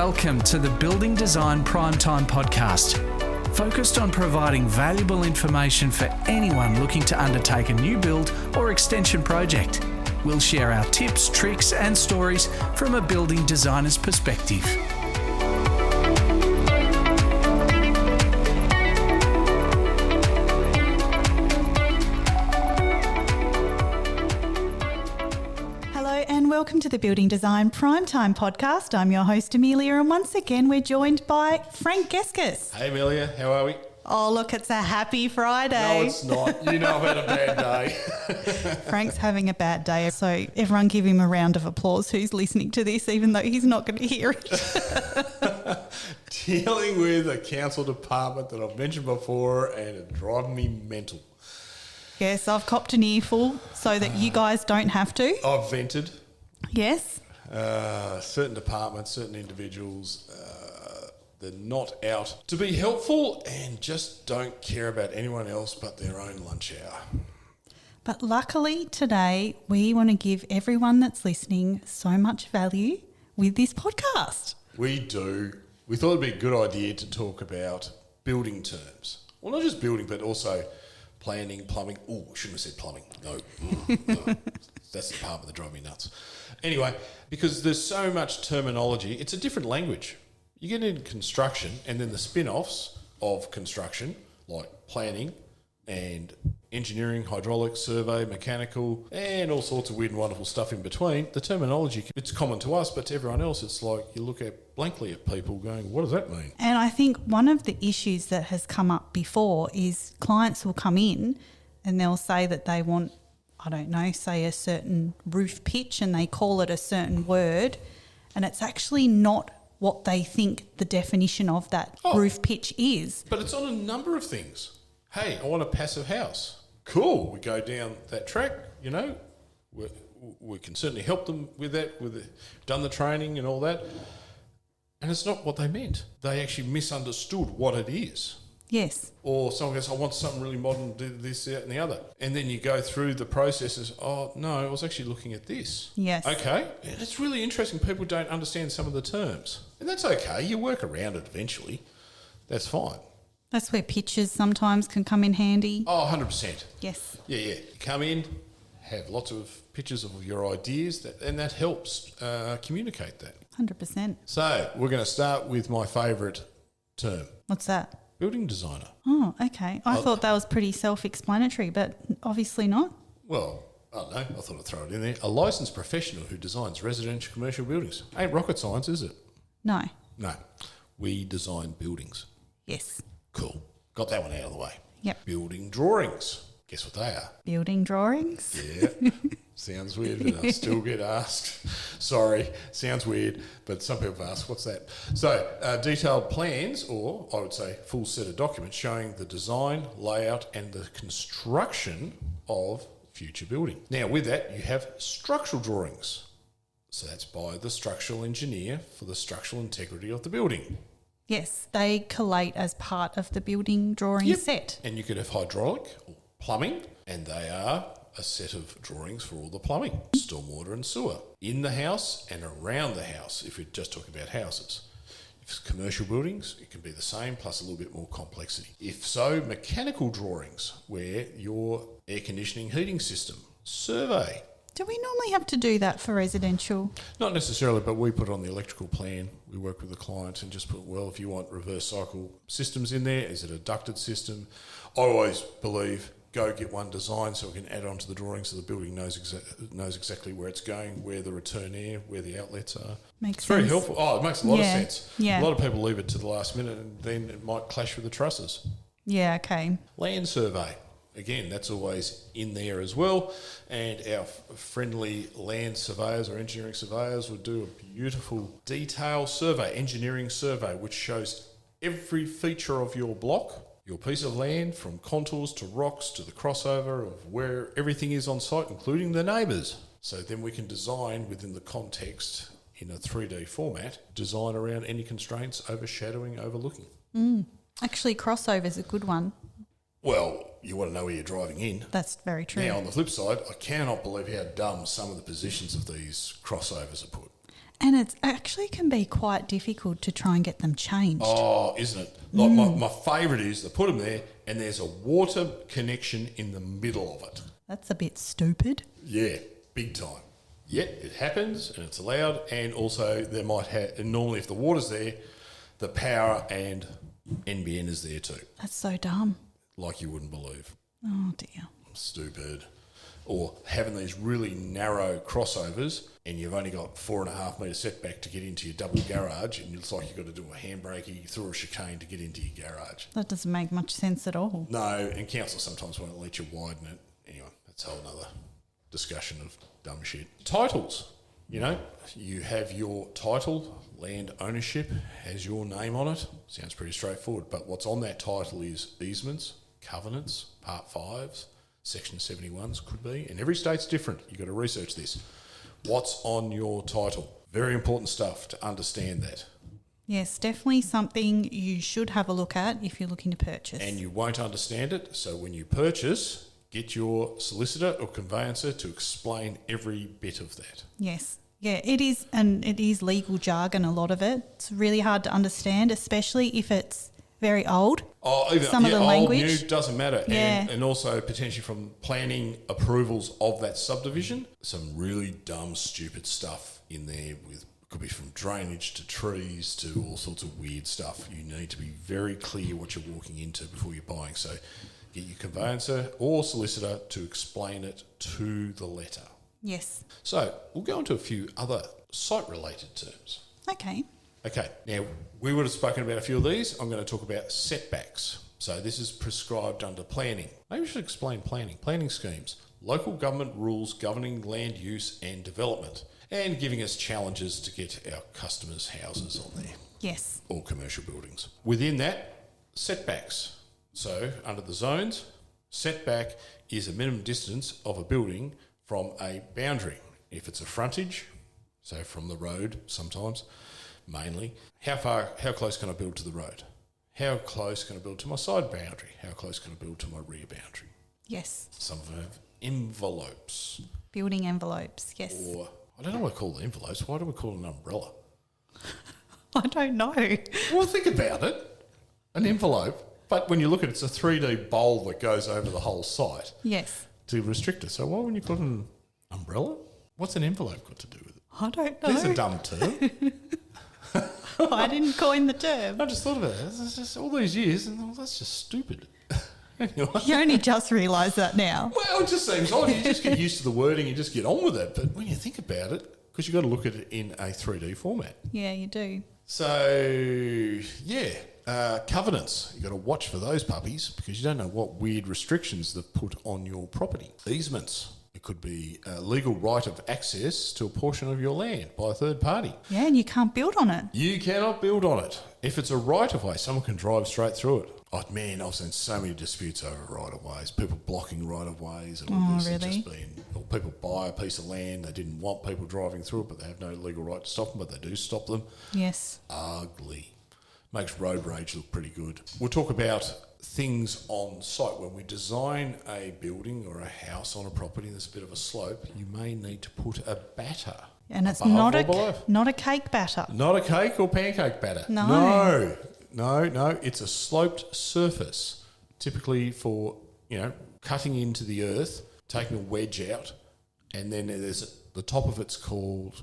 Welcome to the Building Design Primetime Podcast, focused on providing valuable information for anyone looking to undertake a new build or extension project. We'll share our tips, tricks and stories from a building designer's perspective. Welcome to the Building Design Primetime Podcast. I'm your host, Amelia, and once again, we're joined by Frank Geskis. Hey, Amelia, how are we? Oh, look, it's a happy Friday. No, it's not. You know I've had a bad day. Frank's having a bad day, so everyone give him a round of applause who's listening to this, even though he's not going to hear it. Dealing with a council department that I've mentioned before, and it's driving me mental. Yes, I've copped an earful so that you guys don't have to. I've vented. Yes. Certain departments, certain individuals, they're not out to be helpful and just don't care about anyone else but their own lunch hour. But luckily today, we want to give everyone that's listening so much value with this podcast. We do. We thought it'd be a good idea to talk about building terms. Well, not just building, but also planning, plumbing. Oh, I shouldn't have said plumbing. No. That's the department that drives me nuts. Anyway, because there's so much terminology, it's a different language. You get into construction and then the spin-offs of construction, like planning and engineering, hydraulics, survey, mechanical, and all sorts of weird and wonderful stuff in between. The terminology, it's common to us, but to everyone else, it's like you look at blankly at people going, what does that mean? And I think one of the issues that has come up before is clients will come in and they'll say that they want, I don't know, say a certain roof pitch, and they call it a certain word, and it's actually not what they think the definition of that roof pitch is. But it's on a number of things. Hey, I want a passive house. Cool. We go down that track, you know. We can certainly help them with that. Done the training and all that. And it's not what they meant. They actually misunderstood what it is. Yes. Or someone goes, I want something really modern, do this, that and the other. And then you go through the processes. Oh, no, I was actually looking at this. Yes. Okay. And it's really interesting. People don't understand some of the terms. And that's okay. You work around it eventually. That's fine. That's where pictures sometimes can come in handy. Oh, 100%. Yes. Yeah. You come in, have lots of pictures of your ideas, and that helps communicate that. 100%. So we're going to start with my favourite term. What's that? Building designer. Oh, okay. I thought that was pretty self-explanatory, but obviously not. Well, I don't know. I thought I'd throw it in there. A licensed professional who designs residential commercial buildings. Ain't rocket science, is it? No. No. We design buildings. Yes. Cool. Got that one out of the way. Yep. Building drawings. Guess what they are? Building drawings. Yeah. Sounds weird, but I still get asked. Sorry, sounds weird, but some people ask, what's that? So, detailed plans, or I would say full set of documents showing the design, layout and the construction of future building. Now, with that, you have structural drawings. So that's by the structural engineer for the structural integrity of the building. Yes, they collate as part of the building drawing set. And you could have hydraulic or plumbing, and they are a set of drawings for all the plumbing, stormwater and sewer, in the house and around the house, if you're just talking about houses. If it's commercial buildings, it can be the same, plus a little bit more complexity. If so, mechanical drawings, where your air conditioning heating system, survey. Do we normally have to do that for residential? Not necessarily, but we put on the electrical plan. We work with the client and just put, well, if you want reverse cycle systems in there, is it a ducted system? I always believe, go get one designed so we can add on to the drawing so the building knows exactly where it's going, where the return air, where the outlets are. Makes it's sense. very helpful. Oh, it makes a lot of sense. Yeah. A lot of people leave it to the last minute and then it might clash with the trusses. Yeah, okay. Land survey. Again, that's always in there as well. And our friendly land surveyors or engineering surveyors would do a beautiful detail survey, engineering survey, which shows every feature of your block, your piece of land, from contours to rocks to the crossover of where everything is on site, including the neighbours. So then we can design within the context in a 3D format, design around any constraints, overshadowing, overlooking. Actually, crossover is a good one. Well, you want to know where you're driving in. That's very true. Now, on the flip side, I cannot believe how dumb some of the positions of these crossovers are put. And it actually can be quite difficult to try and get them changed. Oh, isn't it? Like my favourite is they put them there and there's a water connection in the middle of it. That's a bit stupid. Yeah, big time. Yet it happens and it's allowed, and also they might have, and normally if the water's there, the power and NBN is there too. That's so dumb. Like you wouldn't believe. Oh dear. Stupid. Or having these really narrow crossovers and you've only got 4.5 metre setback to get into your double garage, and it's like you've got to do a handbrake through a chicane to get into your garage. That doesn't make much sense at all. No, and council sometimes won't let you widen it. Anyway, that's a whole other discussion of dumb shit. Titles. You know, you have your title, land ownership, has your name on it. Sounds pretty straightforward. But what's on that title is easements, covenants, Part 5s, Section 71s could be. And every state's different. You've got to research this. What's on your title? Very important stuff to understand that. Yes, definitely something you should have a look at if you're looking to purchase. And you won't understand it. So when you purchase, get your solicitor or conveyancer to explain every bit of that. Yes. Yeah, it is, and it is legal jargon, a lot of it. It's really hard to understand, especially if it's very old. Oh, even some of the old, language. new, doesn't matter. Yeah. And also potentially from planning approvals of that subdivision, some really dumb, stupid stuff in there with, could be from drainage to trees to all sorts of weird stuff. You need to be very clear what you're walking into before you're buying. So get your conveyancer or solicitor to explain it to the letter. Yes. So we'll go on to a few other site-related terms. Okay. Okay, now we would have spoken about a few of these. I'm going to talk about setbacks. So this is prescribed under planning. Maybe we should explain planning. Planning schemes, local government rules governing land use and development, and giving us challenges to get our customers' houses on there. Yes. Or commercial buildings. Within that, setbacks. So under the zones, setback is a minimum distance of a building from a boundary. If it's a frontage, so from the road sometimes, mainly, how close can I build to the road? How close can I build to my side boundary? How close can I build to my rear boundary? Yes. Some of them have envelopes. Building envelopes, yes. Or, I don't know what I call the envelopes. Why do we call it an umbrella? I don't know. Well, think about it. An envelope. But when you look at it, it's a 3D bowl that goes over the whole site. Yes. To restrict it. So why wouldn't you call it an umbrella? What's an envelope got to do with it? I don't know. There's a dumb term. I didn't coin the term. I just thought about it. It's just all these years, and that's just stupid. Anyway. You only just realise that now. Well, it just seems odd. You just get used to the wording, you just get on with it. But when you think about it, because you've got to look at it in a 3D format. Yeah, you do. So, yeah, covenants. You've got to watch for those puppies because you don't know what weird restrictions they've put on your property. Easements. It could be a legal right of access to a portion of your land by a third party. Yeah, and you can't build on it. You cannot build on it. If it's a right of way, someone can drive straight through it. Oh man, I've seen so many disputes over right of ways. People blocking right of ways, and all this has just been. Or people buy a piece of land, they didn't want people driving through it, but they have no legal right to stop them, but they do stop them. Yes. Ugly. Makes road rage look pretty good. We'll talk about things on site. When we design a building or a house on a property and there's a bit of a slope, you may need to put a batter. And it's above not or below. not a cake batter. Not a cake or pancake batter. No. No. It's a sloped surface, typically for, cutting into the earth, taking a wedge out, and then there's the top of it's called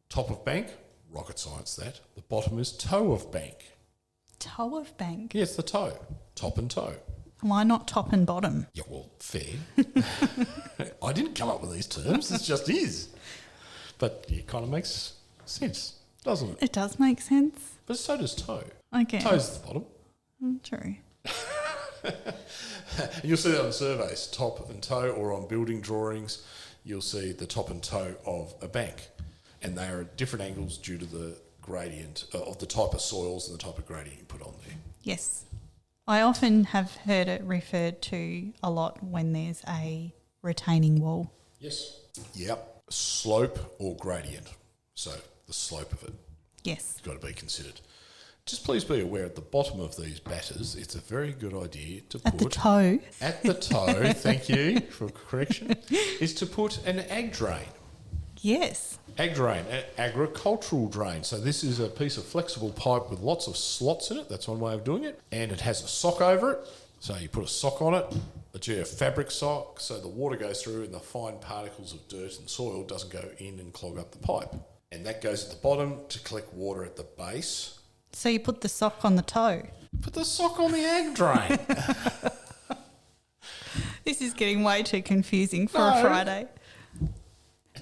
top of bank. Rocket science that. The bottom is toe of bank. Toe of bank? Yes, the toe. Top and toe. Why not top and bottom? Yeah, well, fair. I didn't come up with these terms. This just is. But it kind of makes sense, doesn't it? It does make sense. But so does toe. Okay. Toe's at the bottom. True. You'll see that on surveys, top and toe, or on building drawings, you'll see the top and toe of a bank. And they are at different angles due to the gradient of the type of soils and the type of gradient you put on there. Yes. I often have heard it referred to a lot when there's a retaining wall. Yes. Yep. Slope or gradient. So the slope of it. Yes. It's got to be considered. Just please be aware at the bottom of these batters, it's a very good idea to put... At the toe. At the toe, thank you for correction, is to put an ag drain. Yes. Ag drain, agricultural drain. So this is a piece of flexible pipe with lots of slots in it. That's one way of doing it. And it has a sock over it. So you put a sock on it, a geofabric sock, so the water goes through and the fine particles of dirt and soil doesn't go in and clog up the pipe. And that goes at the bottom to collect water at the base. So you put the sock on the toe. Put the sock on the ag drain. This is getting way too confusing for No. a Friday.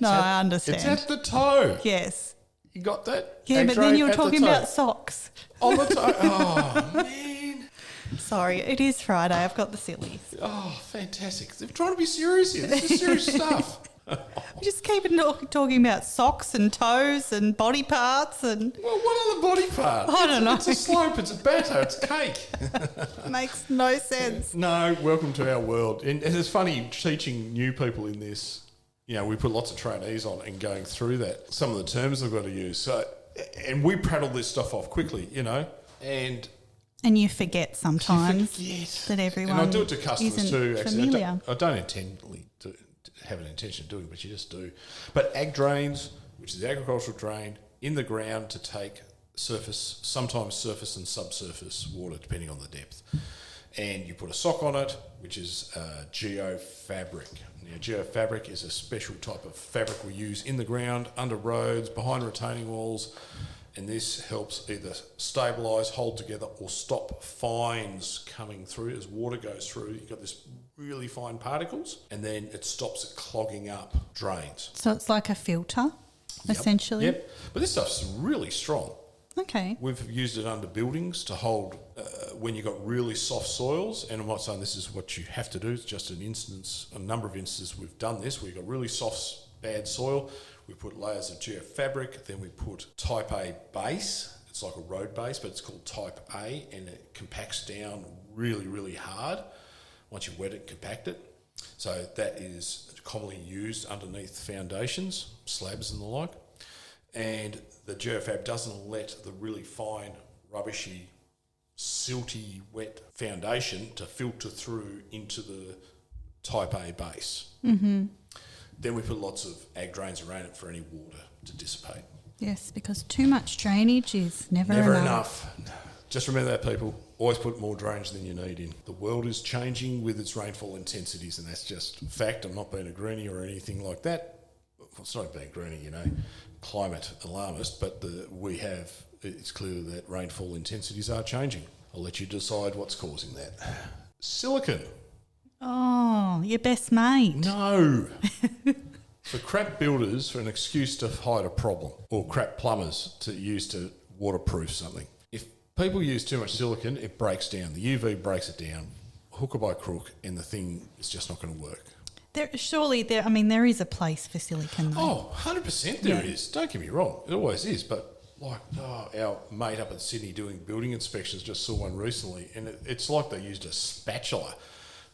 I understand. It's at the toe. Yes. You got that? Yeah, Ag but drain then you were at the talking toe. about socks. On the toe. Oh, man. Sorry, it is Friday. I've got the sillies. Oh, fantastic. They're trying to be serious here. This is serious stuff. We just keep talking about socks and toes and body parts and Well, what other body part? I don't know. It's a slope, it's a batter, it's cake. makes no sense. No, welcome to our world. And it's funny teaching new people in this. You know, we put lots of trainees on and going through that. Some of the terms they've got to use. So, and we prattle this stuff off quickly, you know, and And you forget sometimes you forget. that everyone And I do it to customers isn't too. Actually, familiar. I don't intentionally to have an intention of doing it, but you just do. But ag drains, which is agricultural drain, in the ground to take surface, sometimes surface and subsurface water, depending on the depth. And you put a sock on it, which is geofabric. Now, geofabric is a special type of fabric we use in the ground, under roads, behind retaining walls, and this helps either stabilise, hold together, or stop fines coming through. As water goes through, you've got this really fine particles, and then it stops it clogging up drains. So it's like a filter, essentially. Yep. But this stuff's really strong. Okay. We've used it under buildings to hold when you've got really soft soils, and I'm not saying this is what you have to do, it's just a number of instances we've done this, where you've got really soft, bad soil, we put layers of geofabric, then we put type A base, it's like a road base, but it's called type A, and it compacts down really, really hard. Once you wet it, compact it. So that is commonly used underneath foundations, slabs and the like. And the geofab doesn't let the really fine, rubbishy, silty, wet foundation to filter through into the type A base. Mm-hmm. Then we put lots of ag drains around it for any water to dissipate. Yes, because too much drainage is never enough. Just remember that, people. Always put more drainage than you need in. The world is changing with its rainfall intensities, and that's just fact. I'm not being a greenie or anything like that. Well, it's not being greenie, you know, climate alarmist, but it's clear that rainfall intensities are changing. I'll let you decide what's causing that. Silicon. Oh, your best mate. No. For crap builders, for an excuse to hide a problem, or crap plumbers to use to waterproof something. If people use too much silicon, it breaks down. The UV breaks it down, hook or by crook, and the thing is just not going to work. There is a place for silicon though. Oh, 100% there is. Don't get me wrong. It always is. But our mate up in Sydney doing building inspections just saw one recently, and it's like they used a spatula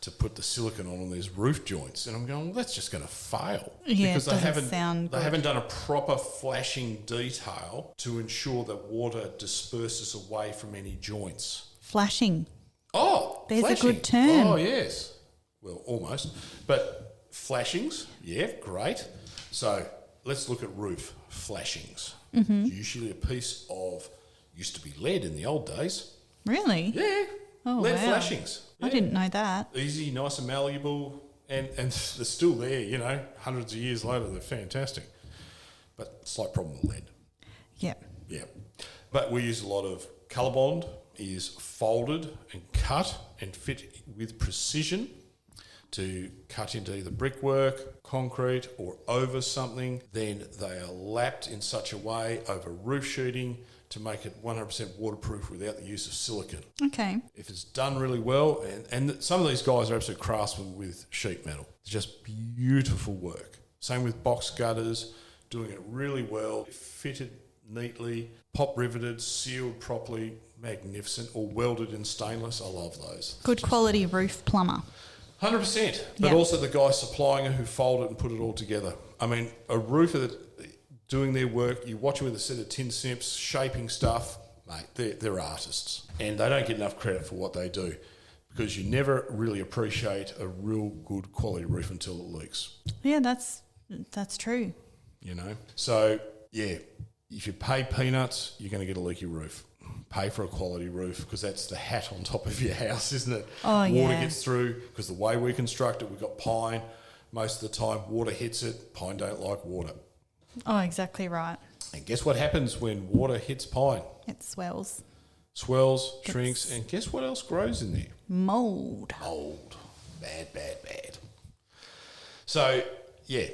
to put the silicon on these roof joints. And I'm going, well, that's just going to fail. Yeah, because it doesn't sound they good. haven't done a proper flashing detail to ensure that water disperses away from any joints. Flashing. Oh, There's flashing. a good term. Oh, yes. Well, almost. But flashings, yeah, great. So let's look at roof flashings. Mm-hmm. Usually a piece of, used to be lead in the old days. Really? Yeah. Oh, lead wow. flashings. I Yeah. didn't know that. Easy, nice and malleable, and they're still there, you know, hundreds of years later, they're fantastic. But slight problem with lead. Yeah. Yeah. But we use a lot of Colorbond, is folded and cut and fit with precision to cut into either brickwork, concrete, or over something. Then they are lapped in such a way over roof sheeting to make it 100% waterproof without the use of silicon. Okay. If it's done really well, and some of these guys are absolute craftsmen with sheet metal. It's just beautiful work. Same with box gutters, doing it really well, fitted neatly, pop riveted, sealed properly, magnificent, or welded in stainless. I love those. Good quality roof plumber. 100%. But Yeah. also the guy supplying it who fold it and put it all together. I mean, a roofer that doing their work, you watch them with a set of tin snips, shaping stuff, mate, they're artists. And they don't get enough credit for what they do, because you never really appreciate a real good quality roof until it leaks. Yeah, that's true. you know. So, yeah, if you pay peanuts, you're going to get a leaky roof. Pay for a quality roof because that's the hat on top of your house, isn't it? Oh, yeah. Water gets through because the way we construct it, we've got pine. Most of the time, water hits it. Pine don't like water. Oh, exactly right. And guess what happens when water hits pine? It swells. Swells, shrinks, and guess what else grows in there? Mould. Mould. Bad, bad, bad. So, yeah,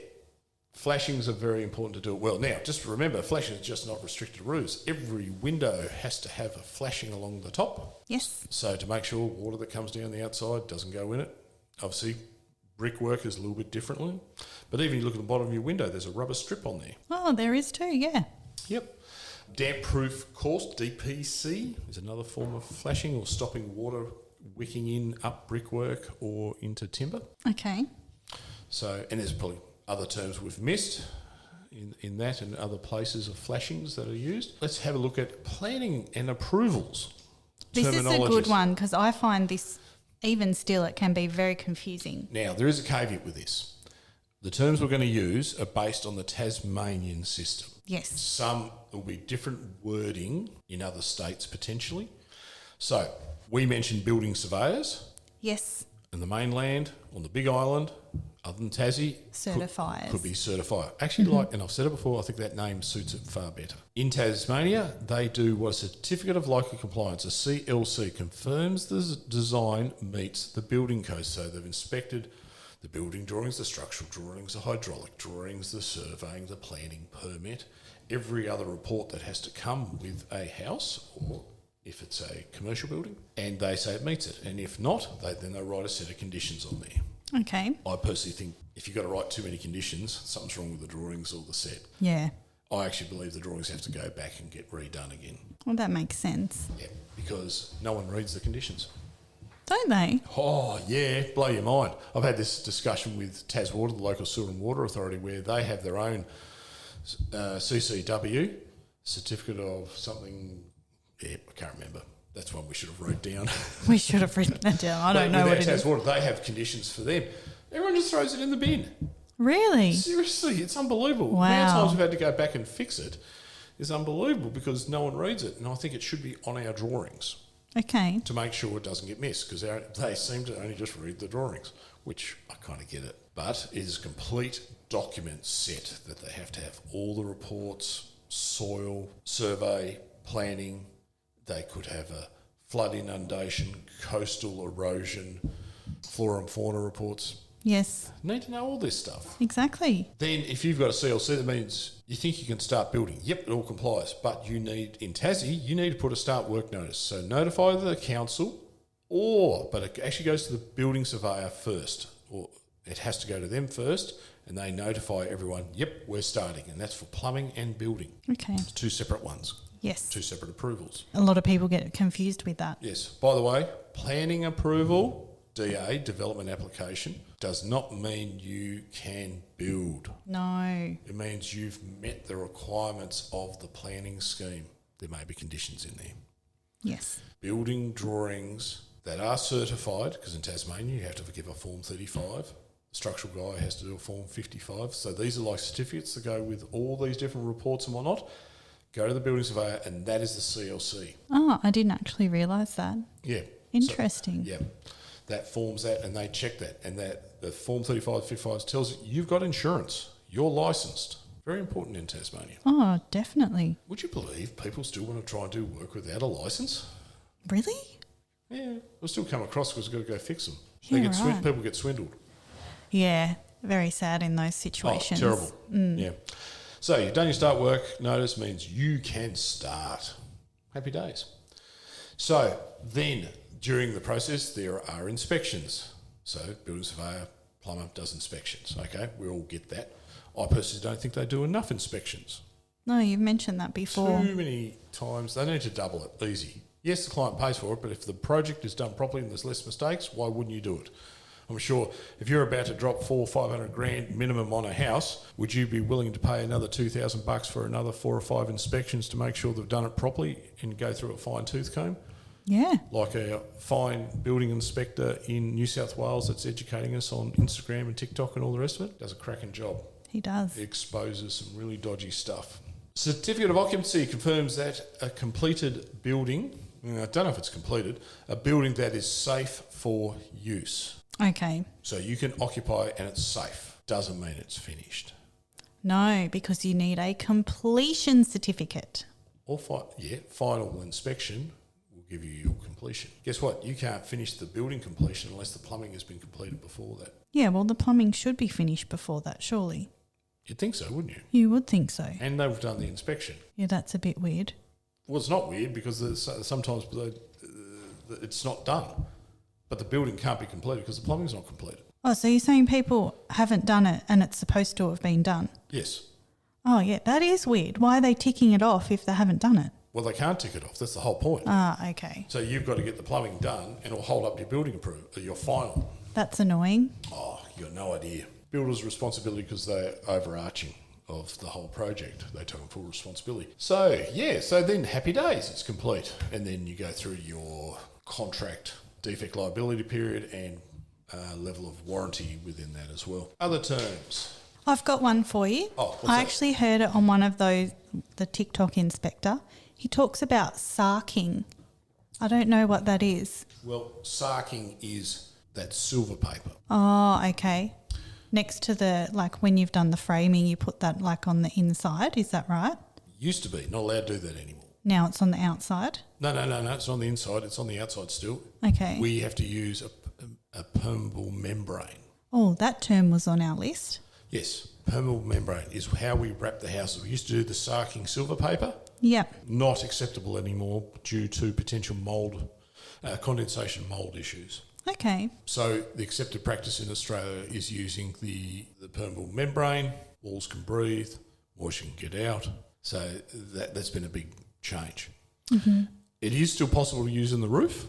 flashings are very important to do it well. Now, just remember, flashing is just not restricted to roofs. Every window has to have a flashing along the top. Yes. So to make sure water that comes down the outside doesn't go in it. Obviously, brickwork is a little bit differently. But even you look at the bottom of your window, there's a rubber strip on there. Oh, there is too, yeah. Yep. Damp-proof course, DPC, is another form of flashing or stopping water wicking in up brickwork or into timber. Okay. So, and there's probably other terms we've missed in that and other places of flashings that are used. Let's have a look at planning and approvals. This is a good one because I find this, even still, it can be very confusing. Now, there is a caveat with this. The terms we're going to use are based on the Tasmanian system. Yes. Some will be different wording in other states potentially. So, we mentioned building surveyors. Yes. In the mainland, on the Big Island, other than Tassie, Certifiers. could be certifier. Actually, and I've said it before, I think that name suits it far better. In Tasmania, they do what a certificate of local compliance, a CLC, confirms the design meets the building code. So they've inspected the building drawings, the structural drawings, the hydraulic drawings, the surveying, the planning permit, every other report that has to come with a house or if it's a commercial building, and they say it meets it. And if not, then they write a set of conditions on there. Okay. I personally think if you've got to write too many conditions, something's wrong with the drawings or the set. Yeah. I actually believe the drawings have to go back and get redone again. Well, that makes sense. Yeah, because no one reads the conditions. Don't they? Oh, yeah, blow your mind. I've had this discussion with TasWater, the local sewer and water authority, where they have their own CCW, certificate of something. Yeah, I can't remember. That's one we should have wrote down. We should have written that down. I don't know what it is. TasWater, they have conditions for them. Everyone just throws it in the bin. Really? Seriously, it's unbelievable. Wow. The amount of times we've had to go back and fix it is unbelievable because no one reads it. And I think it should be on our drawings Okay. to make sure it doesn't get missed because they seem to only just read the drawings, which I kind of get it. But it is a complete document set that they have to have all the reports, soil, survey, planning. They could have a flood inundation, coastal erosion, flora and fauna reports. Yes. Need to know all this stuff. Exactly. Then if you've got a CLC, that means you think you can start building. Yep, it all complies. But you need, in Tassie, you need to put a start work notice. So notify the council but it actually goes to the building surveyor first. Or it has to go to them first and they notify everyone, yep, we're starting. And that's for plumbing and building. Okay. It's two separate ones. Yes. Two separate approvals. A lot of people get confused with that. Yes. By the way, planning approval, DA, development application, does not mean you can build. No. It means you've met the requirements of the planning scheme. There may be conditions in there. Yes. Building drawings that are certified, because in Tasmania you have to give a Form 35. The structural guy has to do a Form 55. So these are like certificates that go with all these different reports and whatnot. Go to the building surveyor and that is the CLC. Oh, I didn't actually realise that. Yeah. Interesting. So, yeah. That forms that and they check that. And that the Form 35, 55 tells you you've got insurance. You're licensed. Very important in Tasmania. Oh, definitely. Would you believe people still want to try and do work without a licence? Really? Yeah. We'll still come across because we've got to go fix them. Yeah, right. People get swindled. Yeah. Very sad in those situations. Oh, terrible. Yeah. So you've done your start work notice means you can start. Happy days. So then during the process there are inspections. So building surveyor, plumber does inspections. Okay, we all get that. I personally don't think they do enough inspections. No, you've mentioned that before. Too many times. They need to double it. Easy. Yes, the client pays for it, but if the project is done properly and there's less mistakes, why wouldn't you do it? I'm sure if you're about to drop $400,000 or $500,000 minimum on a house, would you be willing to pay another $2,000 for another 4 or 5 inspections to make sure they've done it properly and go through a fine tooth comb? Yeah. Like a fine building inspector in New South Wales that's educating us on Instagram and TikTok and all the rest of it, does a cracking job. He does. It exposes some really dodgy stuff. Certificate of occupancy confirms that a completed building, I don't know if it's completed, a building that is safe for use. Okay. So you can occupy and it's safe. Doesn't mean it's finished. No, because you need a completion certificate. Or final inspection will give you your completion. Guess what? You can't finish the building completion unless the plumbing has been completed before that. Yeah, well, the plumbing should be finished before that, surely. You'd think so, wouldn't you? You would think so. And they've done the inspection. Yeah, that's a bit weird. Well, it's not weird because sometimes it's not done. But the building can't be completed because the plumbing's not completed. Oh, so you're saying people haven't done it and it's supposed to have been done? Yes. Oh, yeah, that is weird. Why are they ticking it off if they haven't done it? Well, they can't tick it off. That's the whole point. Ah, okay. So you've got to get the plumbing done and it'll hold up your building your final. That's annoying. Oh, you got no idea. Builder's responsibility because they're overarching of the whole project. They take full responsibility. So then happy days, it's complete. And then you go through your contract defect liability period and level of warranty within that as well. Other terms. I've got one for you. Oh, what's I that? actually heard it on one of those, the TikTok inspector. He talks about sarking. I don't know what that is. Well, sarking is that silver paper. Oh, okay. Next to the, like when you've done the framing, you put that like on the inside. Is that right? Used to be. Not allowed to do that anymore. Now it's on the outside? No. It's on the inside. It's on the outside still. Okay. We have to use a permeable membrane. Oh, that term was on our list. Yes, permeable membrane is how we wrap the houses. We used to do the sarking silver paper. Yep. Not acceptable anymore due to potential mould, condensation mould issues. Okay. So the accepted practice in Australia is using the permeable membrane. Walls can breathe, moisture can get out. So that's been a big change. Mm-hmm. It is still possible to use in the roof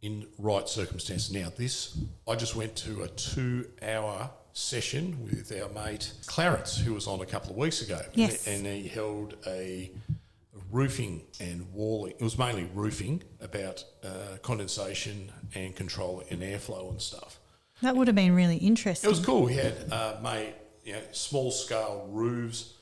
in right circumstances. Now I just went to a 2-hour session with our mate Clarence, who was on a couple of weeks ago. Yes. And he held a roofing and walling. It was mainly roofing about condensation and control and airflow and stuff. That would have been really interesting. It was cool. He had made small scale roofs,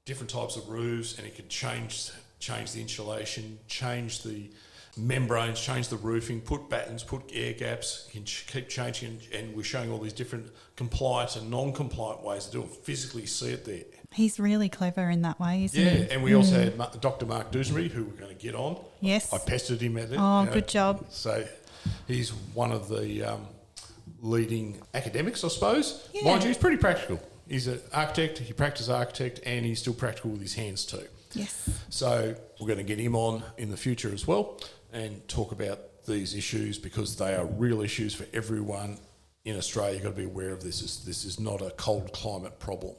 different types of roofs, and he could change the insulation, change the membranes, change the roofing, put battens, put air gaps, can keep changing, and we're showing all these different compliant and non-compliant ways to do it. Physically see it there. He's really clever in that way, isn't he? Yeah, and we also had Dr. Mark Dewsbury, who we're going to get on. Yes. I pestered him at it. Oh, good job. So he's one of the leading academics, I suppose. Yeah. Mind you, he's pretty practical. He's an architect, he practices architect, and he's still practical with his hands too. Yes. So we're going to get him on in the future as well and talk about these issues because they are real issues for everyone in Australia. You've got to be aware of this. This is not a cold climate problem.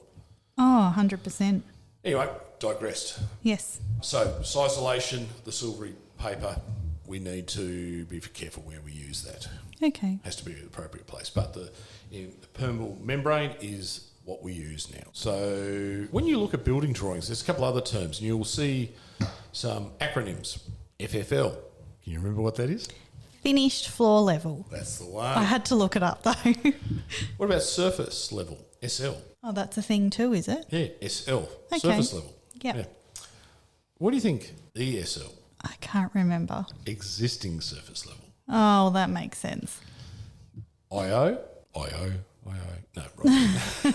Oh, 100%. Anyway, digressed. Yes. So sisolation, the silvery paper, we need to be careful where we use that. Okay. Has to be the appropriate place. But the permeable membrane is what we use now. So when you look at building drawings, there's a couple other terms, and you'll see some acronyms. FFL. Can you remember what that is? Finished floor level. That's the one. I had to look it up though. What about surface level? SL. Oh, that's a thing too, is it? Yeah, SL. Okay. Surface level. Yep. Yeah. What do you think ESL? I can't remember. Existing surface level. Oh, that makes sense. IO. No, right.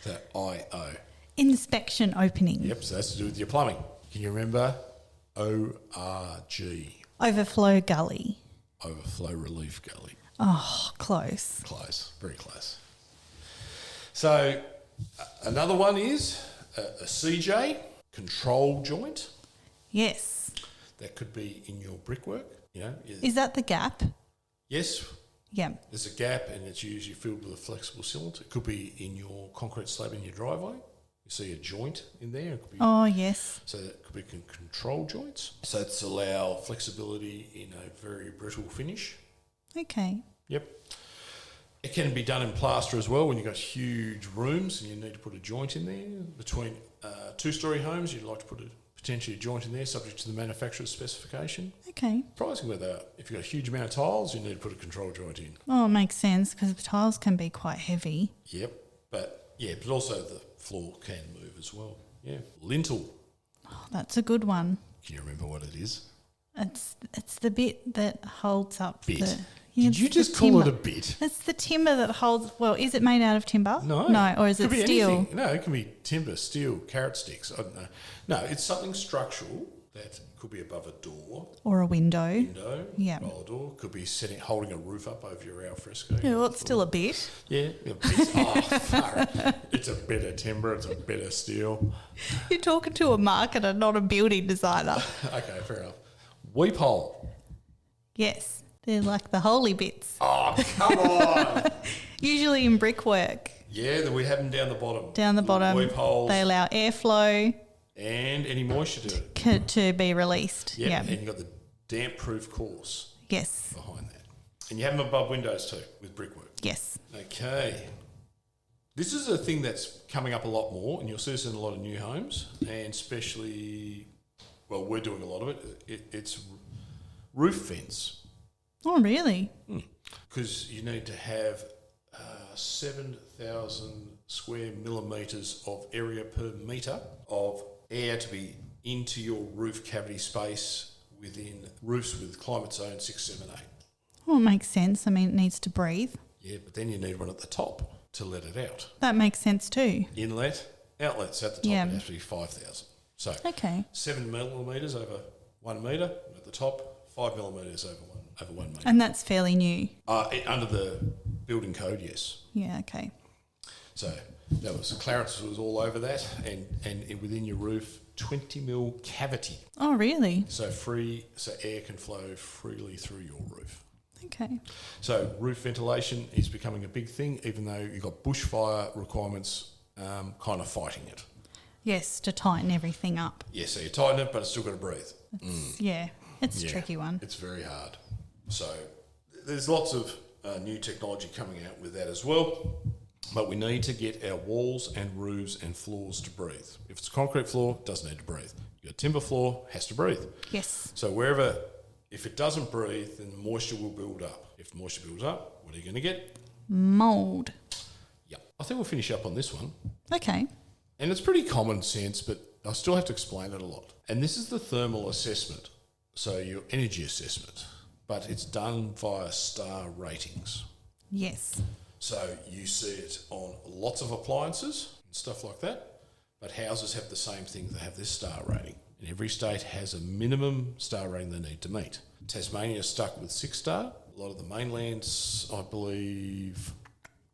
So IO. Inspection opening. Yep, so that's to do with your plumbing. Can you remember ORG? Overflow Gully. Overflow Relief Gully. Oh, close. Close, very close. So another one is a CJ, control joint. Yes. That could be in your brickwork. Is that the gap? Yes. Yeah. There's a gap and it's usually filled with a flexible cylinder. It could be in your concrete slab in your driveway. You see a joint in there. It could be, Oh, yes. so that could be control joints. So it's allow flexibility in a very brittle finish. Okay. Yep. It can be done in plaster as well when you've got huge rooms and you need to put a joint in there. Between two-storey homes, you'd like to put potentially a joint in there subject to the manufacturer's specification. Okay. Surprising whether if you've got a huge amount of tiles, you need to put a control joint in. Oh, it makes sense because the tiles can be quite heavy. Yep. But Yeah, but also the floor can move as well. Yeah. Lintel. Oh, that's a good one. Can you remember what it is? It's the bit that holds up Bit. the... Did you just call it a bit? It's the timber that holds... Well, is it made out of timber? No. No, or is it Could be steel? anything. No, it can be timber, steel, carrot sticks. I don't know. No, it's something structural that could be above a door. Or a window. Yeah. Roll a door. Could be holding a roof up over your alfresco. Yeah, well, it's still a bit. Yeah. Far. It's a bit of timber. It's a bit of steel. You're talking to a marketer, not a building designer. Okay, fair enough. Weep hole. Yes. They're like the holy bits. Oh, come on. Usually in brickwork. Yeah, we have them down the bottom. Down the bottom. Weep holes. They allow airflow. And any moisture to be released. Yeah, Yeah. and you've got the damp-proof course Yes. behind that. And you have them above windows too, with brickwork. Yes. Okay. This is a thing that's coming up a lot more, and you'll see this in a lot of new homes, and especially, well, we're doing a lot of it. It's roof vents. Oh, really? Because you need to have 7,000 square millimetres of area per metre of air to be into your roof cavity space within roofs with climate zone 6, 7, 8. Well, it makes sense. I mean, it needs to breathe. Yeah, but then you need one at the top to let it out. That makes sense too. Inlet, outlets at the top, Yeah. it has to be 5,000. So Okay. 7 millimetres over 1 metre at the top, 5 millimetres over 1 metre. And that's fairly new. Under the building code, yes. Yeah, okay. So that was Clarence was all over that, and within your roof, 20 mil cavity, Oh, really? so air can flow freely through your roof. Okay. So roof ventilation is becoming a big thing, even though you've got bushfire requirements kind of fighting it. Yes, to tighten everything up. Yeah, so you tighten it, but it's still got to breathe. Yeah, it's a Yeah, tricky one. It's very hard. So there's lots of new technology coming out with that as well. But we need to get our walls and roofs and floors to breathe. If it's a concrete floor, it doesn't need to breathe. Your timber floor has to breathe. Yes. So if it doesn't breathe, then the moisture will build up. If moisture builds up, what are you going to get? Mould. Yeah. I think we'll finish up on this one. Okay. And it's pretty common sense, but I still have to explain it a lot. And this is the thermal assessment. So your energy assessment. But it's done via star ratings. Yes. So you see it on lots of appliances and stuff like that, but houses have the same thing. They have this star rating. And every state has a minimum star rating they need to meet. Tasmania is stuck with 6-star. A lot of the mainlands, I believe,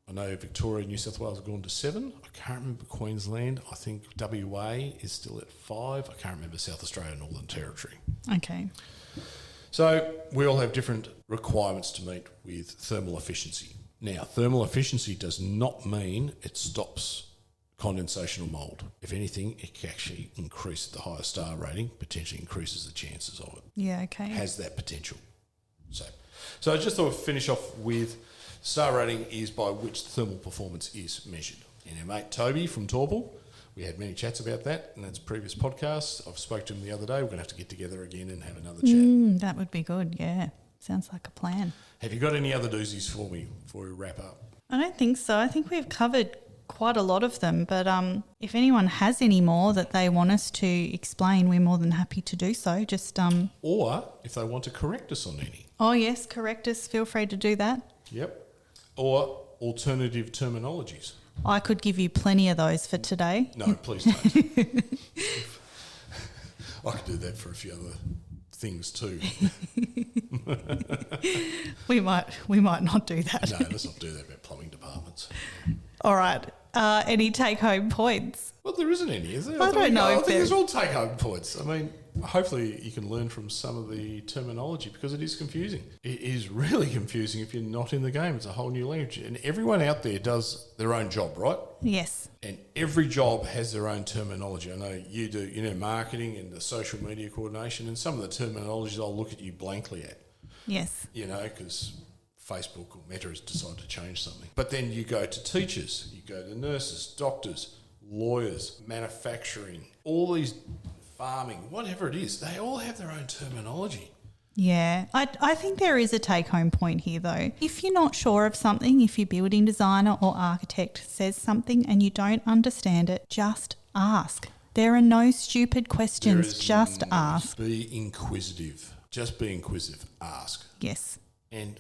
I know Victoria and New South Wales have gone to 7. I can't remember Queensland. I think WA is still at 5. I can't remember South Australia and Northern Territory. Okay. So we all have different requirements to meet with thermal efficiency. Now, thermal efficiency does not mean it stops condensation or mould. If anything, it can actually increase the higher star rating, potentially increases the chances of it. Yeah, okay. Has that potential. So I just thought I'd finish off with star rating is by which thermal performance is measured. And our mate Toby from Torval, we had many chats about that in its previous podcast. I've spoke to him the other day. We're going to have to get together again and have another chat. That would be good, yeah. Sounds like a plan. Have you got any other doozies for me before we wrap up? I don't think so. I think we've covered quite a lot of them, but if anyone has any more that they want us to explain, we're more than happy to do so. Just Or if they want to correct us on any. Oh, yes, correct us. Feel free to do that. Yep. Or alternative terminologies. I could give you plenty of those for today. No, please don't. I could do that for a few other things too. We might not do that. No, let's not do that about plumbing departments. All right. Any take-home points? Well, there isn't any, is there? I don't know I if think there- there's all take-home points. I mean, hopefully you can learn from some of the terminology because it is confusing. It is really confusing if you're not in the game. It's a whole new language. And everyone out there does their own job, right? Yes. And every job has their own terminology. I know you do, marketing and the social media coordination, and some of the terminologies I'll look at you blankly at, Yes. because Facebook or Meta has decided to change something. But then you go to teachers, you go to nurses, doctors, lawyers, manufacturing, all these farming, whatever it is, they all have their own terminology. Yeah, I think there is a take-home point here though. If you're not sure of something, if your building designer or architect says something and you don't understand it, just ask. There are no stupid questions, just ask. Be inquisitive. Just be inquisitive. Ask. Yes. And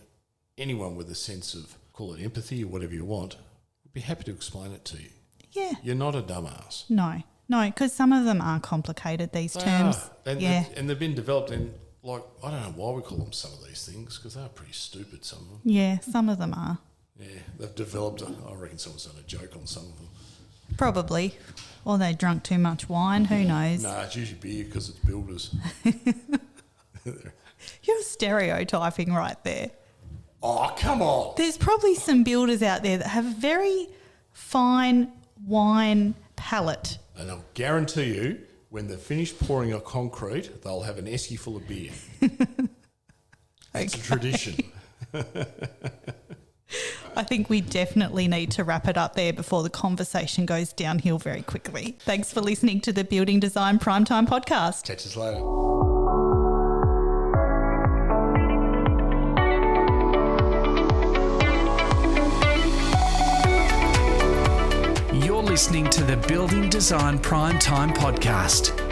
anyone with a sense of, call it empathy or whatever you want, would be happy to explain it to you. Yeah. You're not a dumbass. No, because some of them are complicated, these terms. And yeah. and they've been developed in, like, I don't know why we call them some of these things, because they're pretty stupid, some of them. Yeah, some of them are. Yeah, they've developed, I reckon someone's done a joke on some of them. Probably. Or they drunk too much wine, who knows? Nah, it's usually beer because it's builders. You're stereotyping right there. Oh, come on. There's probably some builders out there that have a very fine wine palate. And I'll guarantee you, when they're finished pouring a concrete, they'll have an esky full of beer. It's a tradition. I think we definitely need to wrap it up there before the conversation goes downhill very quickly. Thanks for listening to the Building Design Primetime Podcast. Catch us later. You're listening to the Building Design Primetime Podcast.